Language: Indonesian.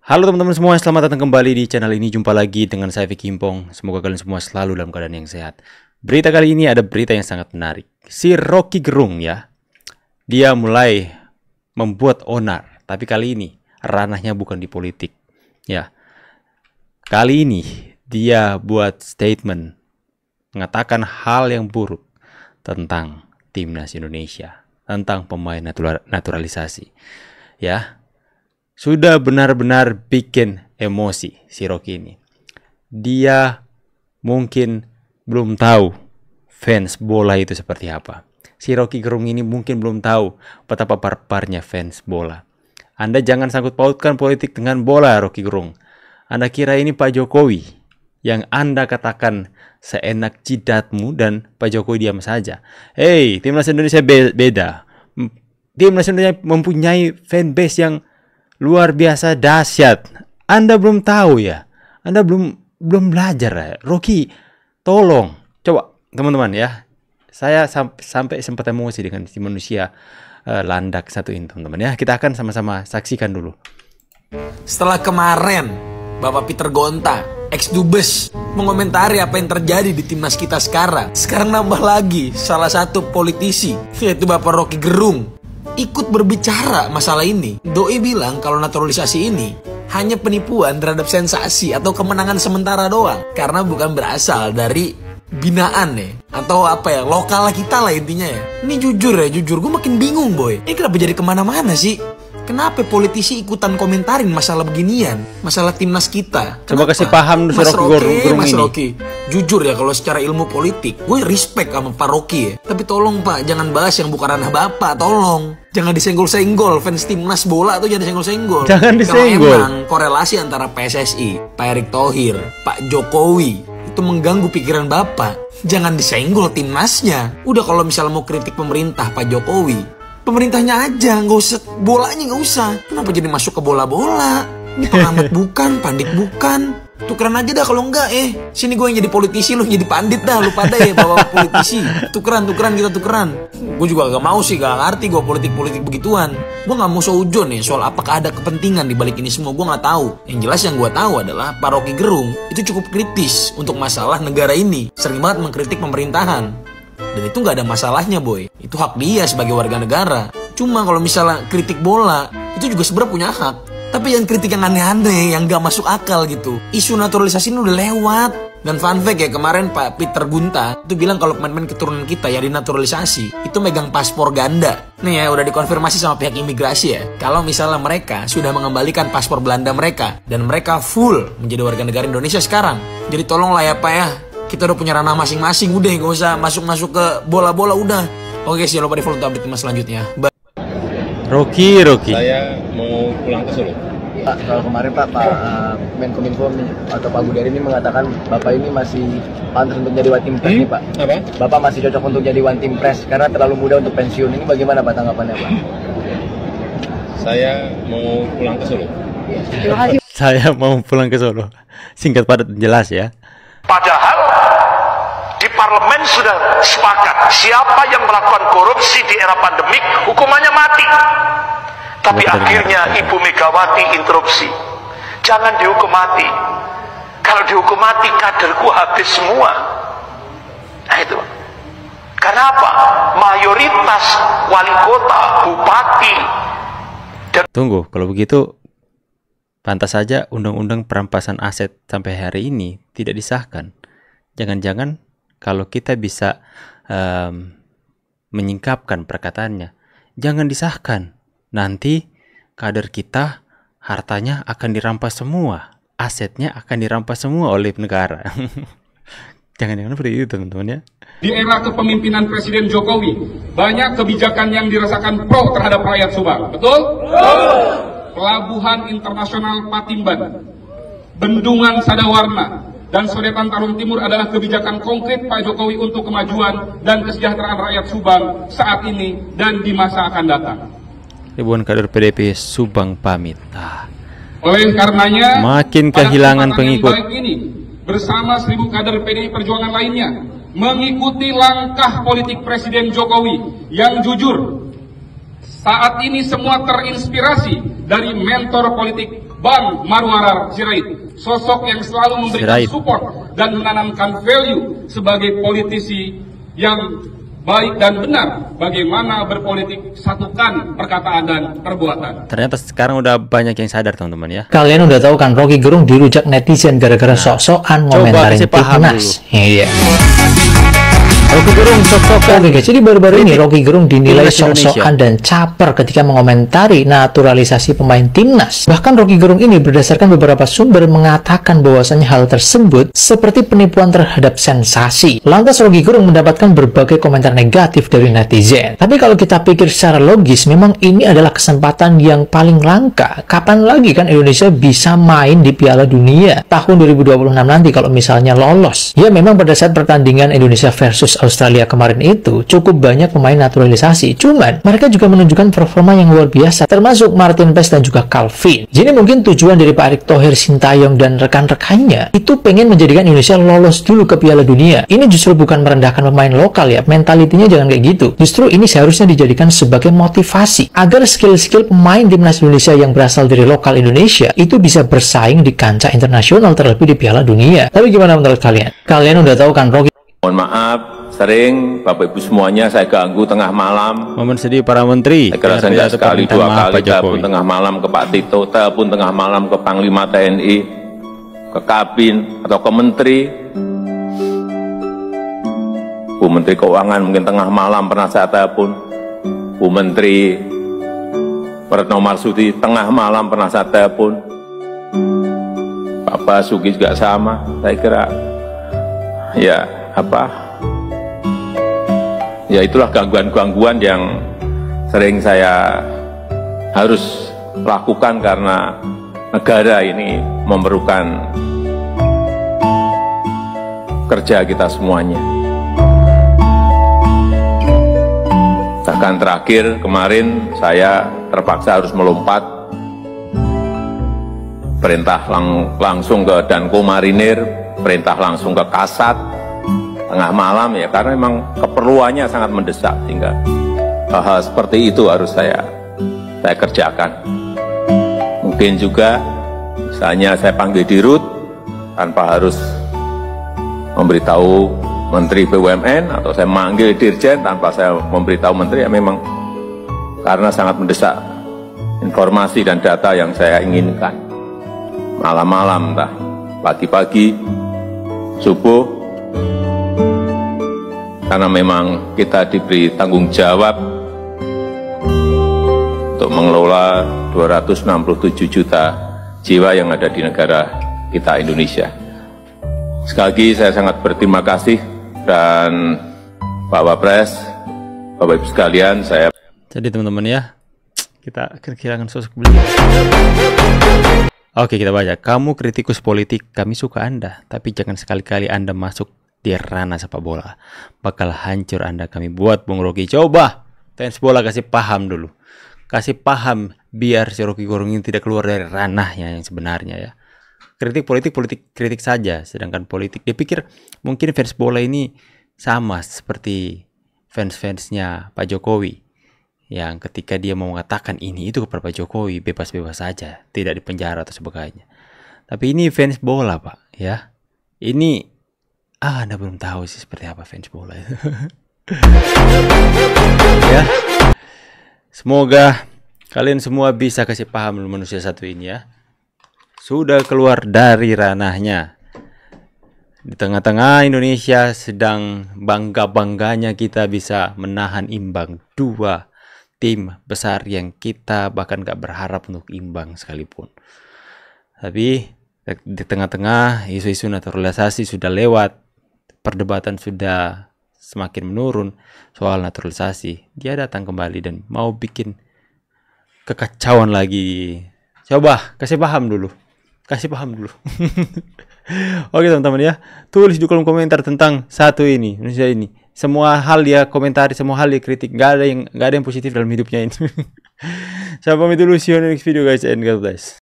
Halo teman-teman semua, selamat datang kembali di channel ini. Jumpa lagi dengan saya Vicky Impong. Semoga kalian semua selalu dalam keadaan yang sehat. Berita kali ini ada berita yang sangat menarik. Si Rocky Gerung ya, dia mulai membuat onar. Tapi kali ini ranahnya bukan di politik ya. Kali ini dia buat statement mengatakan hal yang buruk tentang timnas Indonesia, tentang pemain naturalisasi ya. Sudah benar-benar bikin emosi si Rocky ini. Dia mungkin belum tahu fans bola itu seperti apa. Si Rocky Gerung ini mungkin belum tahu betapa barbarnya fans bola. Anda jangan sangkut pautkan politik dengan bola, Rocky Gerung. Anda kira ini Pak Jokowi yang Anda katakan seenak jidatmu dan Pak Jokowi diam saja. Hey, timnas Indonesia beda. Timnas Indonesia mempunyai fanbase yang luar biasa dahsyat. Anda belum tahu ya. Anda belum belajar ya. Rocky, tolong. Coba teman-teman ya. Saya sampai sempat emosi dengan si manusia landak satu ini teman-teman ya. Kita akan sama-sama saksikan dulu. Setelah kemarin Bapak Peter Gonta, ex-dubes, mengomentari apa yang terjadi di timnas kita sekarang nambah lagi salah satu politisi, yaitu Bapak Rocky Gerung, ikut berbicara masalah ini. Doi bilang kalau naturalisasi ini hanya penipuan terhadap sensasi atau kemenangan sementara doang, karena bukan berasal dari binaan ya, atau apa ya, lokal kita lah intinya ya. Ini jujur gue makin bingung boy. Ini kenapa jadi kemana-mana sih? Kenapa politisi ikutan komentarin masalah beginian, masalah timnas kita? Coba kasih paham Mas Rocky Gerung Mas ini. Rocky, jujur ya, kalau secara ilmu politik gue respect sama Pak Rocky ya. Tapi tolong Pak, jangan bahas yang bukan ranah Bapak, tolong. Jangan disenggol-senggol, fans timnas bola tuh jangan disenggol-senggol. Jangan disenggol. Kalau emang korelasi antara PSSI, Pak Erick Thohir, Pak Jokowi itu mengganggu pikiran Bapak, jangan disenggol timnasnya. Udah kalau misalnya mau kritik pemerintah Pak Jokowi, pemerintahnya aja, nggak usah, bolanya nggak usah. Kenapa jadi masuk ke bola-bola? Ini pengamat bukan, pandit bukan. Tukeran aja dah kalau enggak sini gue yang jadi politisi, lu jadi pandit dah, lu pada ya bawa politisi. Tukeran kita tukeran. Gue juga gak mau sih, gak ngerti gue politik begituan. Gue gak mau seujon nih soal apakah ada kepentingan di balik ini semua, gue gak tahu. Yang jelas yang gue tahu adalah Pak Rocky Gerung itu cukup kritis untuk masalah negara ini. Sering banget mengkritik pemerintahan. Dan itu gak ada masalahnya boy. Itu hak dia sebagai warga negara. Cuma kalau misalnya kritik bola, itu juga sebenarnya punya hak. Tapi yang kritik yang aneh-aneh, yang gak masuk akal gitu. Isu naturalisasi ini udah lewat. Dan fun fact ya, kemarin Pak Peter Gonta itu bilang kalau pemain-pemain keturunan kita yang dinaturalisasi itu megang paspor ganda. Nih ya, udah dikonfirmasi sama pihak imigrasi ya, kalau misalnya mereka sudah mengembalikan paspor Belanda mereka dan mereka full menjadi warga negara Indonesia sekarang. Jadi tolonglah ya Pak ya, kita udah punya ranah masing-masing, udah gak usah masuk-masuk ke bola-bola udah. Oke, jangan lupa di follow untuk update mas selanjutnya. Rocky. Saya mau pulang ke Solo. Pak, kalau kemarin Pak Menkominfo atau Pak Budari ini mengatakan Bapak ini masih pantas untuk jadi one team press nih Pak. Apa? Bapak masih cocok untuk jadi one team press karena terlalu muda untuk pensiun. Ini bagaimana Pak tanggapannya Pak? Saya mau pulang ke Solo. Saya mau pulang ke Solo. Singkat padat jelas ya. Padahal di parlemen sudah sepakat siapa yang melakukan korupsi di era pandemik hukumannya mati. Tapi akhirnya Ibu Megawati interupsi. Jangan dihukum mati. Kalau dihukum mati kaderku habis semua. Nah itu. Karena apa? Mayoritas wali kota, bupati. Tunggu, kalau begitu pantas saja undang-undang perampasan aset sampai hari ini tidak disahkan. Jangan-jangan kalau kita bisa menyingkapkan perkataannya, jangan disahkan. Nanti kader kita hartanya akan dirampas semua, asetnya akan dirampas semua oleh negara. Jangan-jangan seperti itu teman-teman ya. Di era kepemimpinan Presiden Jokowi, banyak kebijakan yang dirasakan pro terhadap rakyat Subang, betul? Pelabuhan Internasional Patimban, Bendungan Sadawarna, dan Sodetan Tarum Timur adalah kebijakan konkret Pak Jokowi untuk kemajuan dan kesejahteraan rakyat Subang saat ini dan di masa akan datang. Ribuan kader PDP Subang pamit. Oleh karenanya, makin kehilangan pengikut. Baik ini bersama 1000 kader PDI Perjuangan lainnya mengikuti langkah politik Presiden Jokowi yang jujur. Saat ini semua terinspirasi dari mentor politik Bang Marwar Sirait, sosok yang selalu memberikan support dan menanamkan value sebagai politisi yang baik dan benar bagaimana berpolitik, satukan perkataan dan perbuatan. Ternyata sekarang udah banyak yang sadar teman-teman ya. Kalian udah tahu kan Rocky Gerung dirujak netizen gara-gara sok-sokan ngomentarin timnas. Iya. Rocky Gerung sok-sokan. Oke guys, jadi baru-baru ini Rocky Gerung dinilai sok-sokan dan caper ketika mengomentari naturalisasi pemain timnas. Bahkan Rocky Gerung ini berdasarkan beberapa sumber mengatakan bahwasanya hal tersebut seperti penipuan terhadap sensasi. Lantas Rocky Gerung mendapatkan berbagai komentar negatif dari netizen. Tapi kalau kita pikir secara logis, memang ini adalah kesempatan yang paling langka. Kapan lagi kan Indonesia bisa main di Piala Dunia tahun 2026 nanti kalau misalnya lolos? Ya memang pada saat pertandingan Indonesia versus Australia kemarin itu cukup banyak pemain naturalisasi, cuman mereka juga menunjukkan performa yang luar biasa, termasuk Martin Paes dan juga Calvin. Jadi mungkin tujuan dari Pak Erick Thohir, Sintayong dan rekan-rekannya itu pengen menjadikan Indonesia lolos dulu ke Piala Dunia. Ini justru bukan merendahkan pemain lokal ya, mentalitinya jangan kayak gitu. Justru ini seharusnya dijadikan sebagai motivasi agar skill-skill pemain timnas Indonesia yang berasal dari lokal Indonesia itu bisa bersaing di kancah internasional, terlebih di Piala Dunia. Tapi gimana menurut kalian? Kalian udah tahu kan Rocky? Mohon maaf, sering Bapak Ibu semuanya saya ganggu tengah malam. Momen sedih para menteri. Saya kira saya nggak sekali dua kali telepon tengah malam ke Pak Tito, telepon tengah malam ke Panglima TNI, ke Kabin atau ke Menteri. Bu Menteri Keuangan mungkin tengah malam pernah saya telepon. Bu Menteri Retno Marsudi tengah malam pernah saya telepon. Pak Basuki juga sama. Saya kira ya ya itulah gangguan-gangguan yang sering saya harus lakukan karena negara ini memerlukan kerja kita semuanya. Bahkan terakhir kemarin saya terpaksa harus melompat, perintah langsung ke Danko Marinir, perintah langsung ke Kasat tengah malam ya, karena memang keperluannya sangat mendesak, sehingga hal-hal seperti itu harus saya kerjakan. Mungkin juga misalnya saya panggil dirut tanpa harus memberitahu Menteri BUMN, atau saya manggil Dirjen tanpa saya memberitahu Menteri, ya memang karena sangat mendesak informasi dan data yang saya inginkan. Malam-malam, entah pagi-pagi, subuh, karena memang kita diberi tanggung jawab untuk mengelola 267 juta jiwa yang ada di negara kita Indonesia. Sekali lagi saya sangat berterima kasih, dan Pak Wapres, Bapak Ibu sekalian, saya... Jadi teman-teman ya, kita kehilangan sosok beliau. Oke, kita baca. Kamu kritikus politik, kami suka Anda, tapi jangan sekali-kali Anda masuk di ranah sepak bola. Bakal hancur Anda kami buat, Bung Rocky. Coba fans bola kasih paham dulu. Kasih paham biar si Rocky Gerung ini tidak keluar dari ranahnya yang sebenarnya ya. Kritik politik kritik saja, sedangkan politik dia pikir mungkin fans bola ini sama seperti fans-fansnya Pak Jokowi, yang ketika dia mau mengatakan ini itu kepada Pak Jokowi bebas-bebas saja, tidak dipenjara atau sebagainya. Tapi ini fans bola Pak ya. Ini Anda belum tahu sih seperti apa fans bola itu. Ya. Semoga kalian semua bisa kasih paham manusia satu ini ya. Sudah keluar dari ranahnya. Di tengah-tengah Indonesia sedang bangga-bangganya kita bisa menahan imbang 2 tim besar yang kita bahkan gak berharap untuk imbang sekalipun. Tapi di tengah-tengah isu-isu naturalisasi sudah lewat, perdebatan sudah semakin menurun soal naturalisasi. Dia datang kembali dan mau bikin kekacauan lagi. Coba kasih paham dulu. Kasih paham dulu. Oke teman-teman ya, tulis di kolom komentar tentang satu ini, Indonesia ini. Semua hal dia komentari, semua hal dia kritik. Gak ada yang positif dalam hidupnya ini. Saya pamit dulu, see you in the next video guys, and God bless.